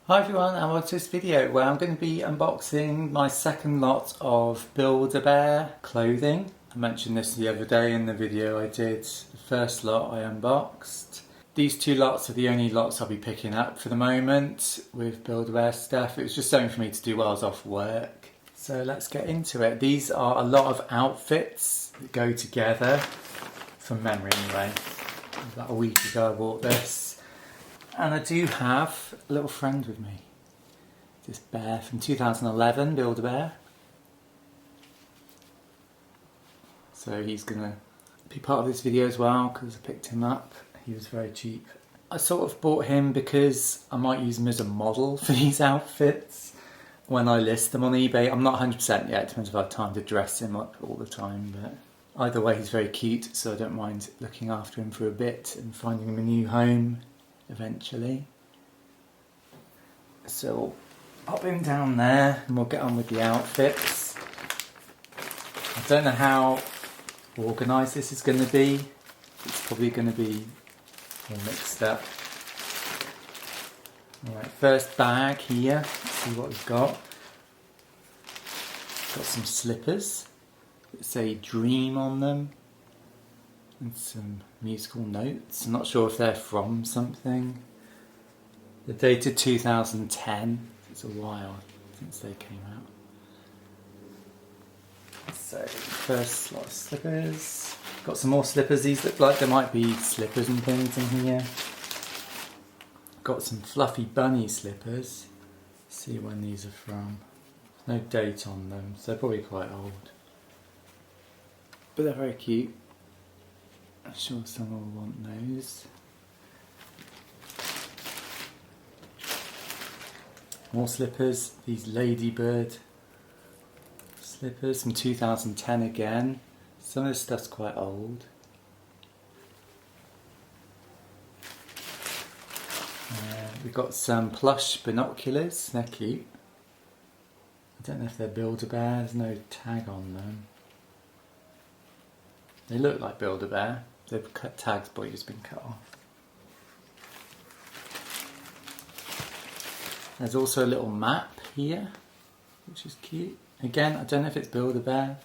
Hi everyone, and welcome to this video where I'm going to be unboxing my second lot of Build-A-Bear clothing. I mentioned this the other day in the video I did. The first lot I unboxed. These two lots are the only lots I'll be picking up for the moment with Build-A-Bear stuff. It was just something for me to do while I was off work. So let's get into it. These are a lot of outfits that go together, from memory anyway. About a week ago I bought this. And I do have a little friend with me. This bear from 2011, Build-A-Bear. So he's going to be part of this video as well because I picked him up. He was very cheap. I sort of bought him because I might use him as a model for these outfits when I list them on eBay. I'm not 100% yet, it depends if I have time to dress him up all the time. But either way, he's very cute, so I don't mind looking after him for a bit and finding him a new home eventually. So we'll pop him down there and we'll get on with the outfits. I don't know how organised this is going to be. It's probably going to be all mixed up. Alright, first bag here. Let's see what we've got. Got some slippers that say Dream on them. And some musical notes. I'm not sure if they're from something. They're dated 2010. It's a while since they came out. So, first lot of slippers. Got some more slippers. These look like there might be slippers and things in here. Got some fluffy bunny slippers. Let's see when these are from. No date on them, so they're probably quite old. But they're very cute. I'm sure someone will want those. More slippers, these ladybird slippers from 2010 again. Some of this stuff's quite old. We've got some plush binoculars, they're cute. I don't know if they're Build-A-Bear, there's no tag on them. They look like Build-A-Bear. They've cut tags, but it's been cut off. There's also a little map here, which is cute. Again, I don't know if it's Build-A-Bear.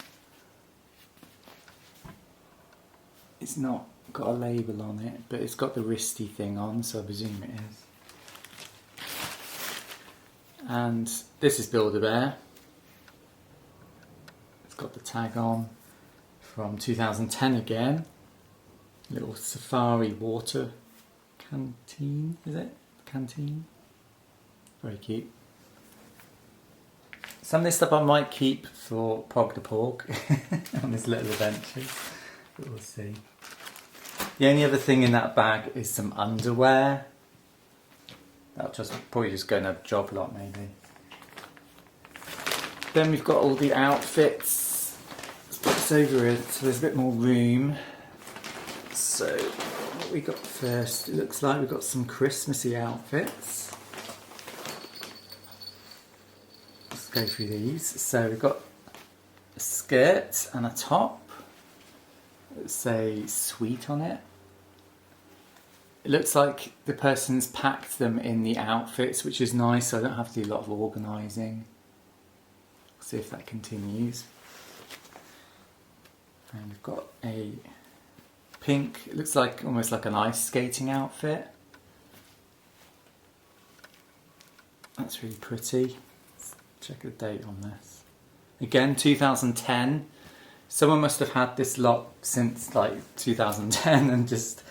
It's not got a label on it, but it's got the wristy thing on, so I presume it is. And this is Build-A-Bear. It's got the tag on from 2010 again. Little safari water canteen, is it? Canteen? Very cute. Some of this stuff I might keep for Pog the Porg on his little adventures, but we'll see. The only other thing in that bag is some underwear. That'll probably just go in a job lot maybe. Then we've got all the outfits. Let's put this over it so there's a bit more room. So, what we got first, it looks like we've got some Christmassy outfits. Let's go through these. So we've got a skirt and a top. Let's say sweet on it. It looks like the person's packed them in the outfits, which is nice, so I don't have to do a lot of organising. See if that continues. And we've got a pink, it looks like almost like an ice skating outfit. That's really pretty. Let's check the date on this. Again, 2010. Someone must have had this lot since like 2010 and just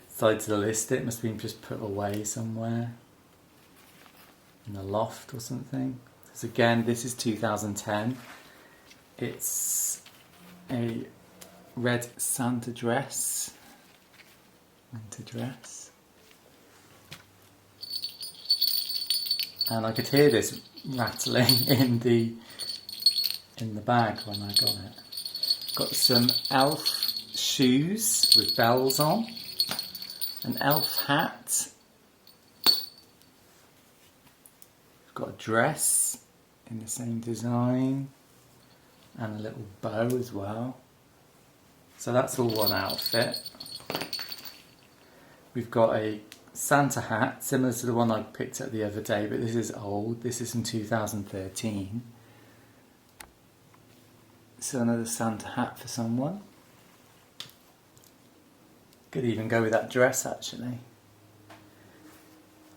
decided to list it. It must have been just put away somewhere in a loft or something. Because again, this is 2010. It's a red Santa dress, winter dress, and I could hear this rattling in the bag when I got it. Got some elf shoes with bells on, an elf hat, got a dress in the same design, and a little bow as well. So that's all one outfit. We've got a Santa hat, similar to the one I picked up the other day, but this is old. This is from 2013. So another Santa hat for someone. Could even go with that dress actually.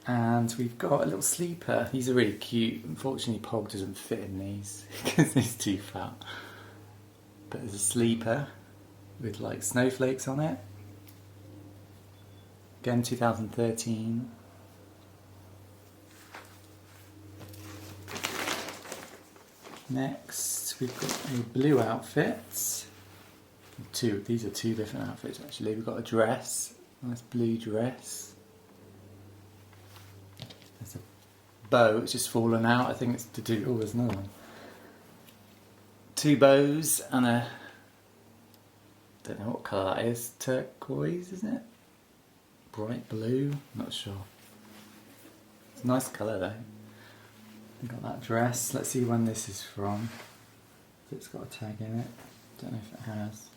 And we've got a little sleeper. These are really cute. Unfortunately Pog doesn't fit in these because he's too fat. But there's a sleeper with like snowflakes on it. Again 2013. Next we've got a blue outfit. These are two different outfits actually. We've got a dress, nice blue dress. There's a bow, it's just fallen out. I think it's to do, oh there's another one. Two bows and a, don't know what colour that is, turquoise isn't it? Bright blue, not sure. It's a nice colour though. We've got that dress, let's see when this is from. If it's got a tag in it, don't know if it has.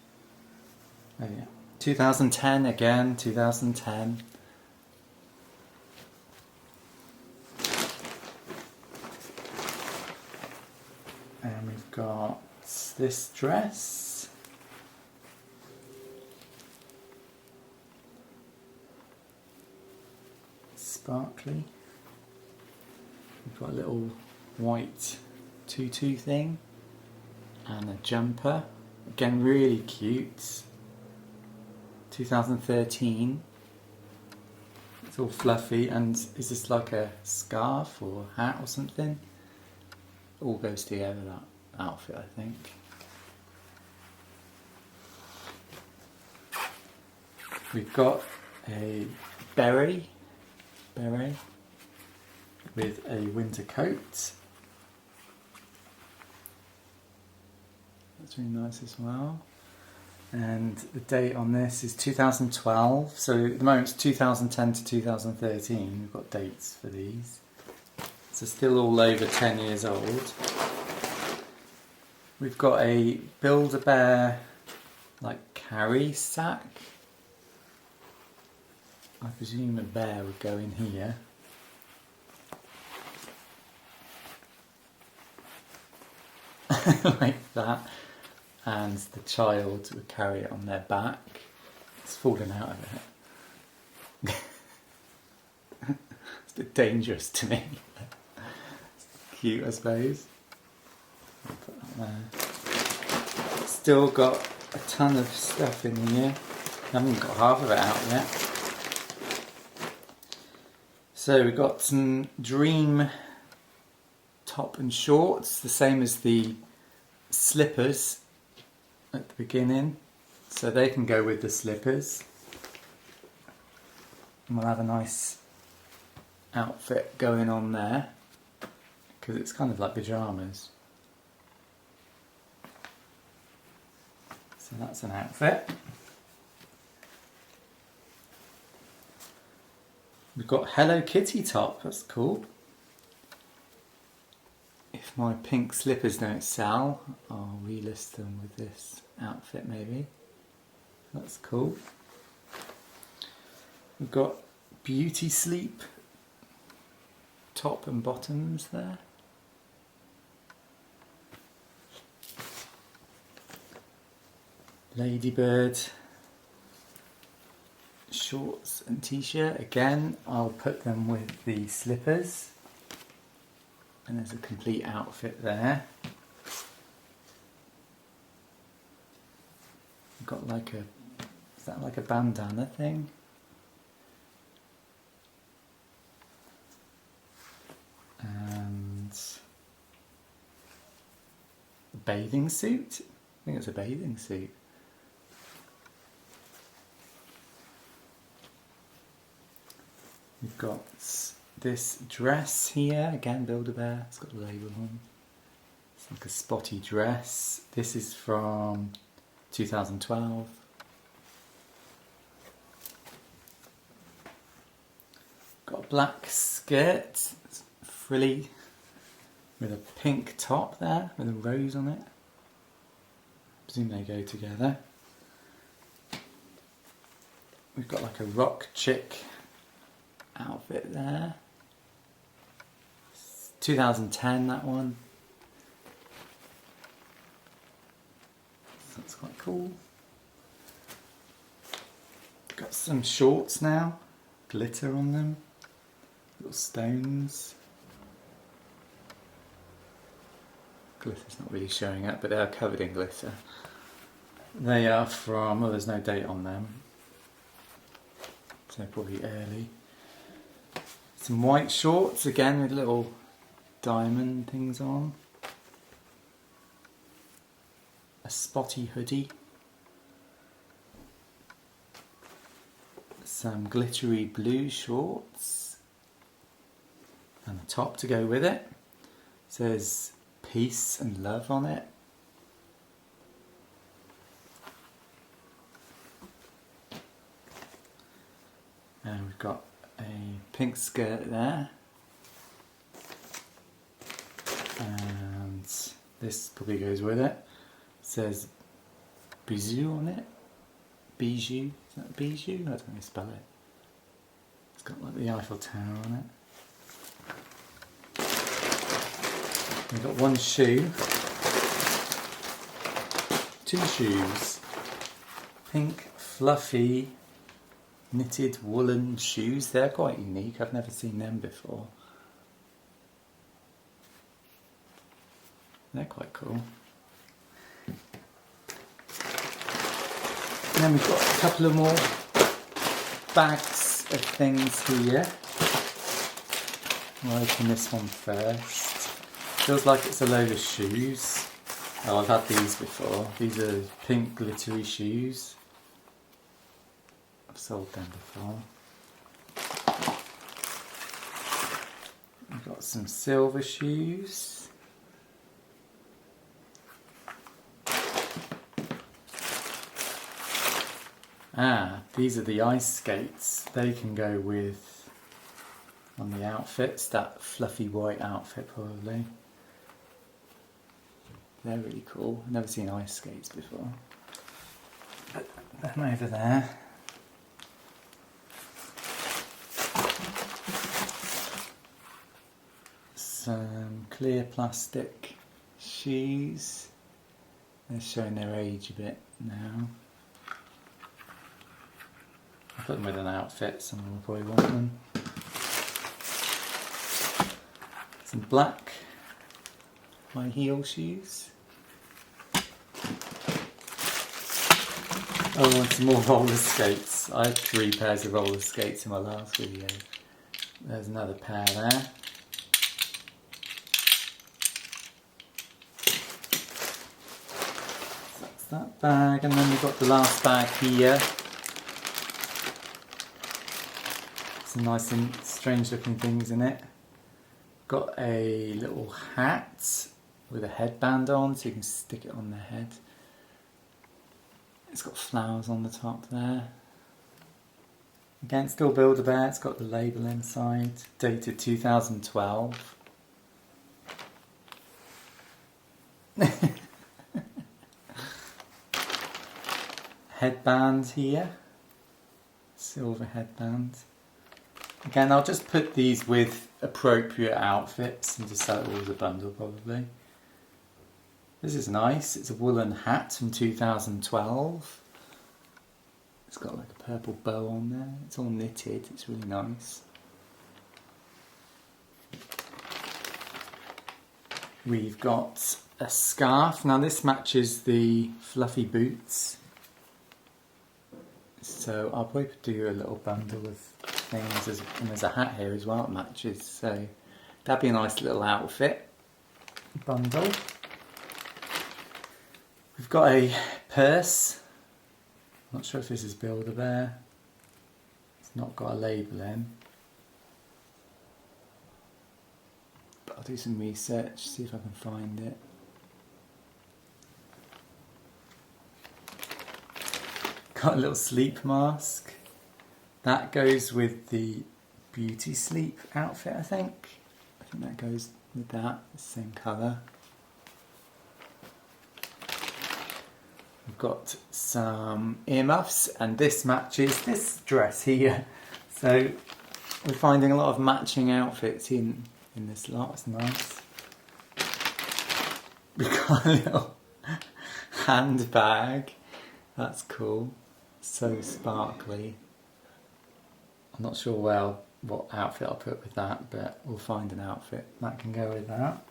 Oh yeah, 2010 again, 2010. And we've got this dress. Sparkly. We've got a little white tutu thing and a jumper. Again, really cute. 2013. It's all fluffy, and is this like a scarf or hat or something? All goes together, that outfit, I think. We've got a beret with a winter coat. That's really nice as well. And the date on this is 2012. So at the moment it's 2010 to 2013. We've got dates for these. So still all over 10 years old. We've got a Build-A-Bear like carry sack. I presume a bear would go in here. Like that. And the child would carry it on their back. It's fallen out of it. It's a bit dangerous to me. Cute, I suppose. I'll put that there. Still got a ton of stuff in here. I haven't got half of it out yet. So we've got some Dream top and shorts, the same as the slippers at the beginning, so they can go with the slippers, and we'll have a nice outfit going on there because it's kind of like pyjamas. So that's an outfit. We've got Hello Kitty top, that's cool. If my pink slippers don't sell, I'll relist them with this outfit maybe. That's cool. We've got Beauty Sleep top and bottoms there. Ladybird shorts and t-shirt. Again, I'll put them with the slippers. And there's a complete outfit there. We've got like a, is that like a bandana thing? And a bathing suit? I think it's a bathing suit. We've got this dress here, again Build-A-Bear, it's got a label on. It's like a spotty dress. This is from 2012. Got a black skirt, it's frilly, with a pink top there, with a rose on it. I presume they go together. We've got like a rock chick outfit there. 2010, that one. That's quite cool. Got some shorts now, glitter on them, little stones. Glitter's not really showing up, but they are covered in glitter. They are from, well, there's no date on them, so probably early. Some white shorts, again with little diamond things on. A spotty hoodie. Some glittery blue shorts. And a top to go with it. It says peace and love on it. And we've got a pink skirt there. And this probably goes with it. It says bijou on it. Bijou. Is that bijou? I don't know how to spell it. It's got like the Eiffel Tower on it. We've got one shoe. Two shoes. Pink, fluffy, knitted woolen shoes. They're quite unique. I've never seen them before. They're quite cool. And then we've got a couple of more bags of things here. I'll open this one first. Feels like it's a load of shoes. Oh, I've had these before. These are pink glittery shoes. I've sold them before. We've got some silver shoes. Ah, these are the ice skates. They can go with, on the outfits, that fluffy white outfit probably. They're really cool. I've never seen ice skates before. Put them over there. Some clear plastic shoes. They're showing their age a bit now. I'll put them with an outfit, someone will probably want them. Some black high heel shoes. Oh, and some more roller skates. I had 3 pairs of roller skates in my last video. There's another pair there. So that's that bag, and then we've got the last bag here. Some nice and strange looking things in it. Got a little hat with a headband on, so you can stick it on the head. It's got flowers on the top there. Again, still Build-A-Bear. It's got the label inside, dated 2012. Headband here, silver headband. Again, I'll just put these with appropriate outfits and just sell it all as a bundle probably. This is nice. It's a woolen hat from 2012. It's got like a purple bow on there. It's all knitted. It's really nice. We've got a scarf. Now this matches the fluffy boots. So I'll probably do a little bundle of things. And there's a hat here as well that matches. So that'd be a nice little outfit bundle. We've got a purse. Not sure if this is Build-A-Bear. It's not got a label in. But I'll do some research, see if I can find it. Got a little sleep mask. That goes with the beauty sleep outfit, I think. I think that goes with that, the same colour. We've got some earmuffs, and this matches this dress here. So We're finding a lot of matching outfits in this lot. It's nice. We've got a little handbag. That's cool. So sparkly. I'm not sure what outfit I'll put with that, but we'll find an outfit that can go with that.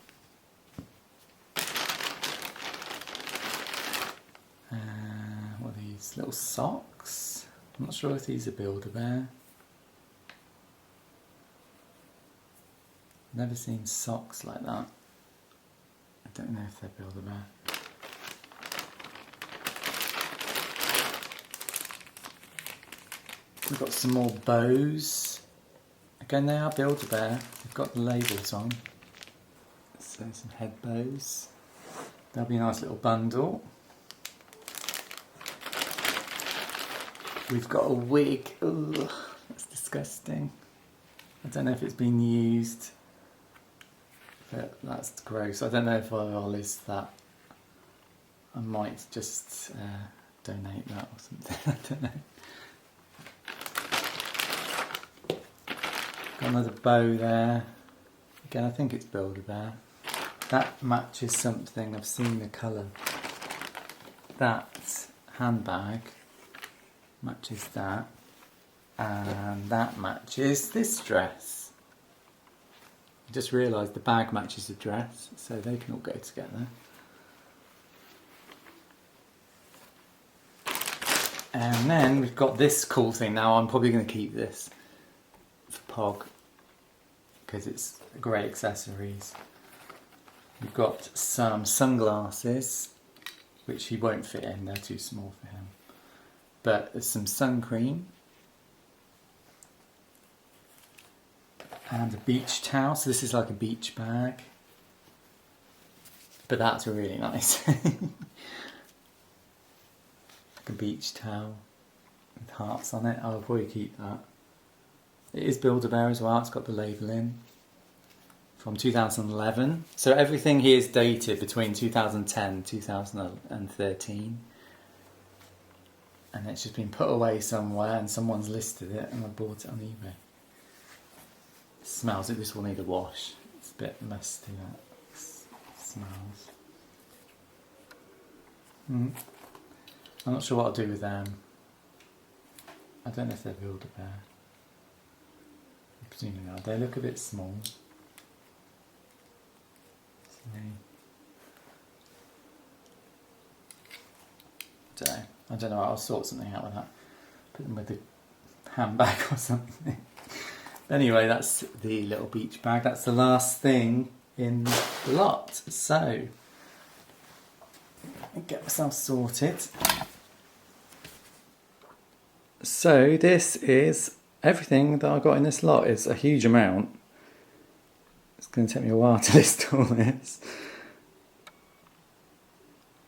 What are these? Little socks? I'm not sure if these are Build-A-Bear. Never seen socks like that. I don't know if they're Build-A-Bear. We've got some more bows. Again, they are Build-A-Bear. They've got the labels on. So some head bows. That'll be a nice little bundle. We've got a wig. Ugh, that's disgusting. I don't know if it's been used, but that's gross. I don't know if I'll list that. I might just donate that or something. I don't know. Got another bow there. Again, I think it's Build-A-Bear. That matches something. I've seen the colour. That handbag matches that, and that matches this dress. I just realised the bag matches the dress, so they can all go together. And then we've got this cool thing. Now I'm probably going to keep this for Pog because it's great accessories. We've got some sunglasses, which he won't fit in, they're too small for him. But there's some sun cream and a beach towel. So this is like a beach bag, but that's really nice. Like a beach towel with hearts on it. I'll probably keep that. It is Build-A-Bear as well. It's got the label in from 2011. So everything here is dated between 2010 and 2013. And it's just been put away somewhere and someone's listed it and I bought it on eBay. It smells, this will need a wash. It's a bit musty, that smells. I'm not sure what I'll do with them. I don't know if they're Build-A-Bear. I'm presuming they are. They look a bit small. I don't know, I'll sort something out with that. Put them with the handbag or something. Anyway, that's the little beach bag. That's the last thing in the lot. So, let me get myself sorted. So, this is everything that I got in this lot. It's a huge amount. It's going to take me a while to list all this.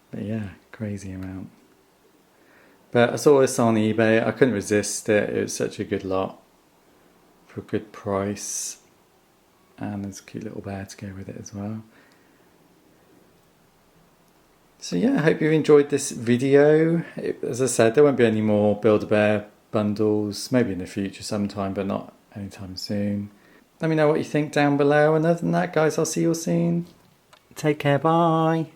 But yeah, crazy amount. But I saw this on eBay, I couldn't resist it. It was such a good lot for a good price, and there's a cute little bear to go with it as well. So yeah, I hope you enjoyed this video. As I said, there won't be any more Build-A-Bear bundles, maybe in the future sometime, but not anytime soon. Let me know what you think down below, and other than that guys, I'll see you all soon. Take care, bye.